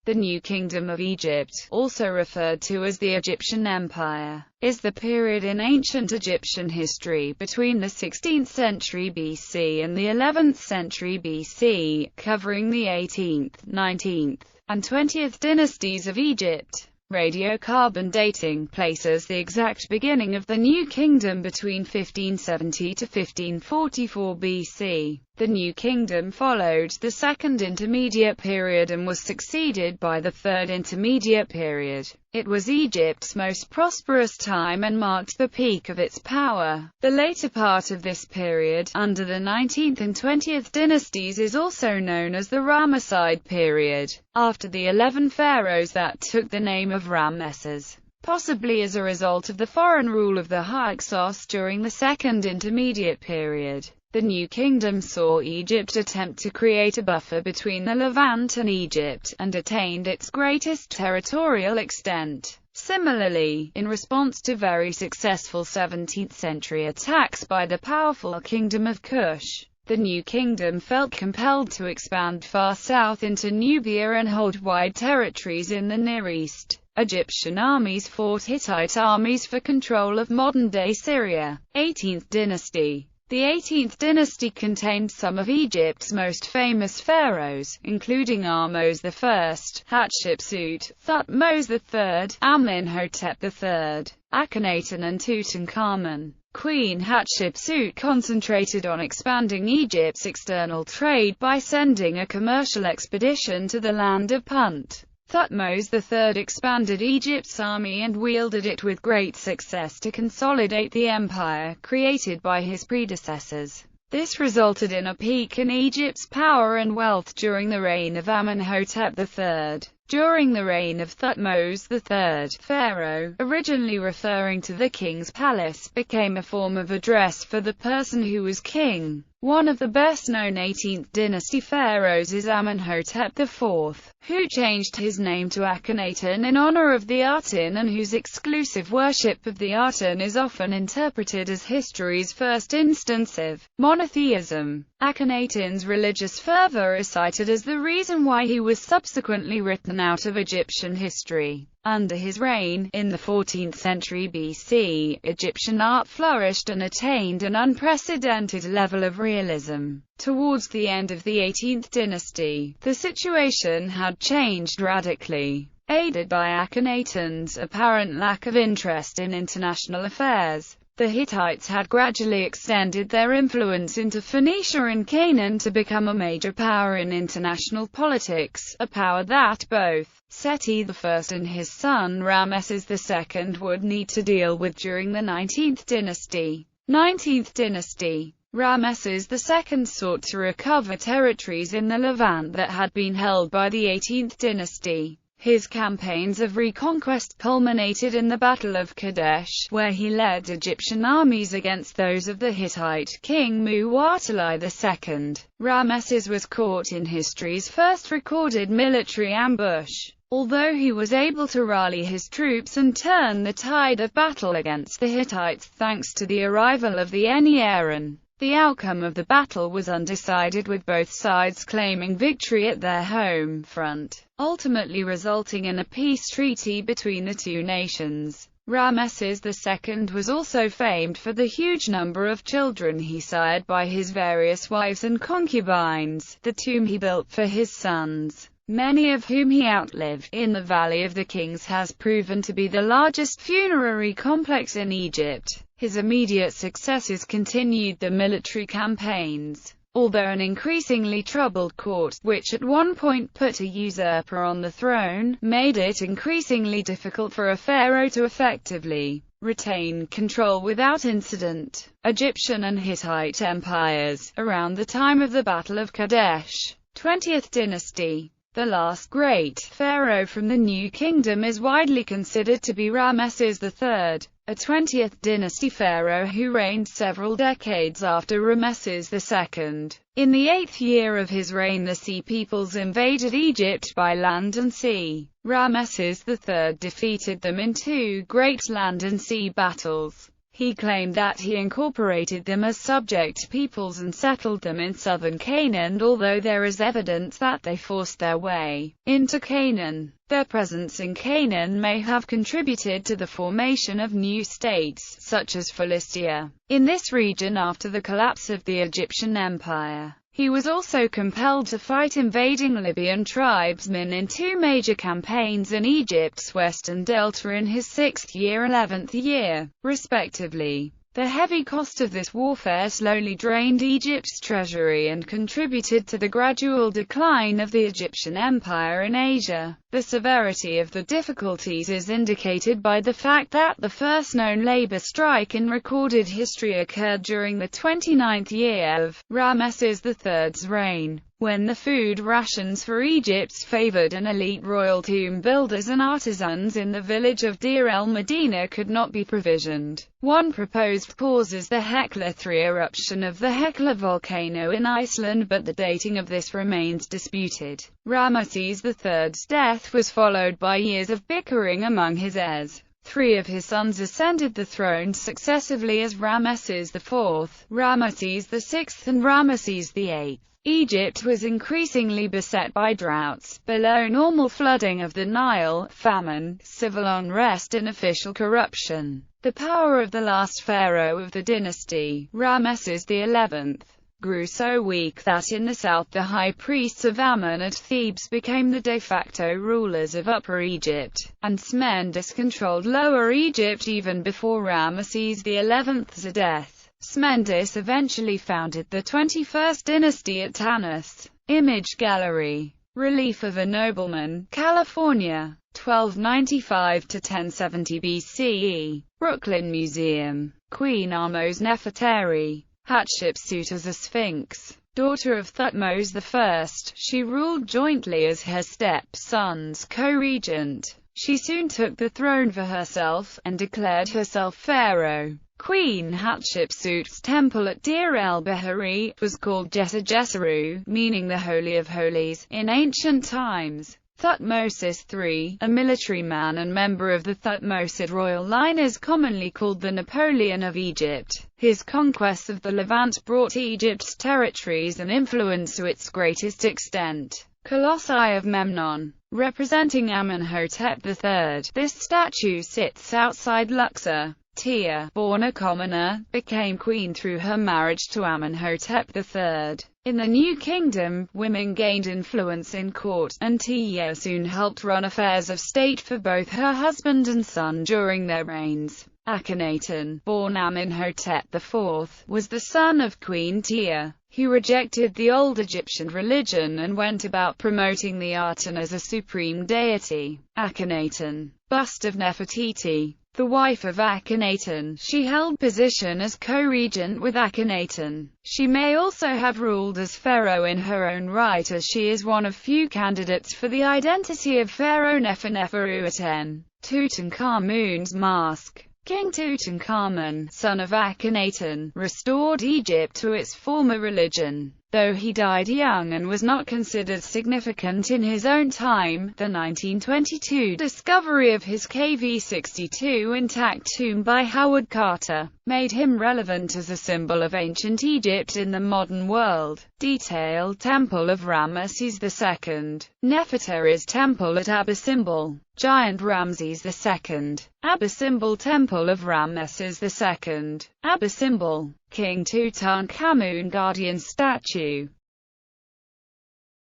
The New Kingdom of Egypt, also referred to as the Egyptian Empire, is the period in ancient Egyptian history between the 16th century BC and the 11th century BC, covering the 18th, 19th, and 20th dynasties of Egypt. Radiocarbon dating places the exact beginning of the New Kingdom between 1570 to 1544 BC. The New Kingdom followed the Second Intermediate Period and was succeeded by the Third Intermediate Period. It was Egypt's most prosperous time and marked the peak of its power. The later part of this period, under the 19th and 20th dynasties, is also known as the Ramesside period, after the 11 pharaohs that took the name of Ramesses, possibly as a result of the foreign rule of the Hyksos during the Second Intermediate Period. The New Kingdom saw Egypt attempt to create a buffer between the Levant and Egypt, and attained its greatest territorial extent. Similarly, in response to very successful 17th-century attacks by the powerful Kingdom of Kush, the New Kingdom felt compelled to expand far south into Nubia and hold wide territories in the Near East. Egyptian armies fought Hittite armies for control of modern-day Syria. 18th Dynasty. The 18th dynasty contained some of Egypt's most famous pharaohs, including Ahmose I, Hatshepsut, Thutmose III, Amenhotep III, Akhenaton and Tutankhamun. Queen Hatshepsut concentrated on expanding Egypt's external trade by sending a commercial expedition to the land of Punt. Thutmose III expanded Egypt's army and wielded it with great success to consolidate the empire created by his predecessors. This resulted in a peak in Egypt's power and wealth during the reign of Amenhotep III. During the reign of Thutmose III, pharaoh, originally referring to the king's palace, became a form of address for the person who was king. One of the best-known 18th dynasty pharaohs is Amenhotep IV, who changed his name to Akhenaton in honor of the Aten and whose exclusive worship of the Aten is often interpreted as history's first instance of monotheism. Akhenaton's religious fervor is cited as the reason why he was subsequently written out of Egyptian history. Under his reign, in the 14th century BC, Egyptian art flourished and attained an unprecedented level of realism. Towards the end of the 18th dynasty, the situation had changed radically. Aided by Akhenaton's apparent lack of interest in international affairs, the Hittites had gradually extended their influence into Phoenicia and Canaan to become a major power in international politics, a power that both Seti I and his son Ramesses II would need to deal with during the 19th dynasty. 19th dynasty. Ramesses II sought to recover territories in the Levant that had been held by the 18th dynasty. His campaigns of reconquest culminated in the Battle of Kadesh, where he led Egyptian armies against those of the Hittite king Muwatalli II. Ramesses was caught in history's first recorded military ambush. Although he was able to rally his troops and turn the tide of battle against the Hittites thanks to the arrival of the Eni Aaron, the outcome of the battle was undecided, with both sides claiming victory at their home front, ultimately resulting in a peace treaty between the two nations. Ramesses II was also famed for the huge number of children he sired by his various wives and concubines. The tomb he built for his sons, many of whom he outlived, in the Valley of the Kings has proven to be the largest funerary complex in Egypt. His immediate successors continued the military campaigns, although an increasingly troubled court, which at one point put a usurper on the throne, made it increasingly difficult for a pharaoh to effectively retain control without incident. Egyptian and Hittite empires, around the time of the Battle of Kadesh. 20th dynasty. The last great pharaoh from the New Kingdom is widely considered to be Ramesses III, a 20th dynasty pharaoh who reigned several decades after Ramesses II. In the 8th year of his reign, the Sea Peoples invaded Egypt by land and sea. Ramesses III defeated them in two great land and sea battles. He claimed that he incorporated them as subject peoples and settled them in southern Canaan, although there is evidence that they forced their way into Canaan. Their presence in Canaan may have contributed to the formation of new states, such as Philistia, in this region after the collapse of the Egyptian Empire. He was also compelled to fight invading Libyan tribesmen in two major campaigns in Egypt's western delta in his 6th year and 11th year, respectively. The heavy cost of this warfare slowly drained Egypt's treasury and contributed to the gradual decline of the Egyptian Empire in Asia. The severity of the difficulties is indicated by the fact that the first known labor strike in recorded history occurred during the 29th year of Ramesses III's reign, when the food rations for Egypt's favored and elite royal tomb builders and artisans in the village of Deir el-Medina could not be provisioned. One proposed cause is the Hekla III eruption of the Hekla volcano in Iceland, but the dating of this remains disputed. Ramesses III's death was followed by years of bickering among his heirs. Three of his sons ascended the throne successively as Ramesses IV, Ramesses VI and Ramesses VIII. Egypt was increasingly beset by droughts, below normal flooding of the Nile, famine, civil unrest and official corruption. The power of the last pharaoh of the dynasty, Ramesses XI, grew so weak that in the south the high priests of Amun at Thebes became the de facto rulers of Upper Egypt, and Smendis controlled Lower Egypt even before Ramesses XI's death. Smendis eventually founded the 21st dynasty at Tanis. Image gallery. Relief of a nobleman, California, 1295 to 1070 BCE. Brooklyn Museum. Queen Ahmose Nefertiti. Hatshepsut as a sphinx. Daughter of Thutmose I, she ruled jointly as her step-son's co-regent. She soon took the throne for herself, and declared herself pharaoh. Queen Hatshepsut's temple at Deir el-Bahari was called Djeser-Djeseru, meaning the Holy of Holies, in ancient times. Thutmosis III, a military man and member of the Thutmosid royal line, is commonly called the Napoleon of Egypt. His conquests of the Levant brought Egypt's territories and influence to its greatest extent. Colossi of Memnon, representing Amenhotep III. This statue sits outside Luxor. Tia, born a commoner, became queen through her marriage to Amenhotep III. In the New Kingdom, women gained influence in court, and Tia soon helped run affairs of state for both her husband and son during their reigns. Akhenaton, born Amenhotep IV, was the son of Queen Tia. He rejected the old Egyptian religion and went about promoting the Aten as a supreme deity. Akhenaton. Bust of Nefertiti. The wife of Akhenaton, she held position as co-regent with Akhenaton. She may also have ruled as pharaoh in her own right, as she is one of few candidates for the identity of Pharaoh Neferuaten. Tutankhamun's mask. King Tutankhamun, son of Akhenaton, restored Egypt to its former religion. Though he died young and was not considered significant in his own time, the 1922 discovery of his KV-62 intact tomb by Howard Carter made him relevant as a symbol of ancient Egypt in the modern world. Detailed Temple of Ramesses II. Nefertiti's Temple at Abyssimbel. Giant Ramses II. Abyssimbel Temple of Ramesses II. Abyssimbel. King Tutankhamun Guardian Statue.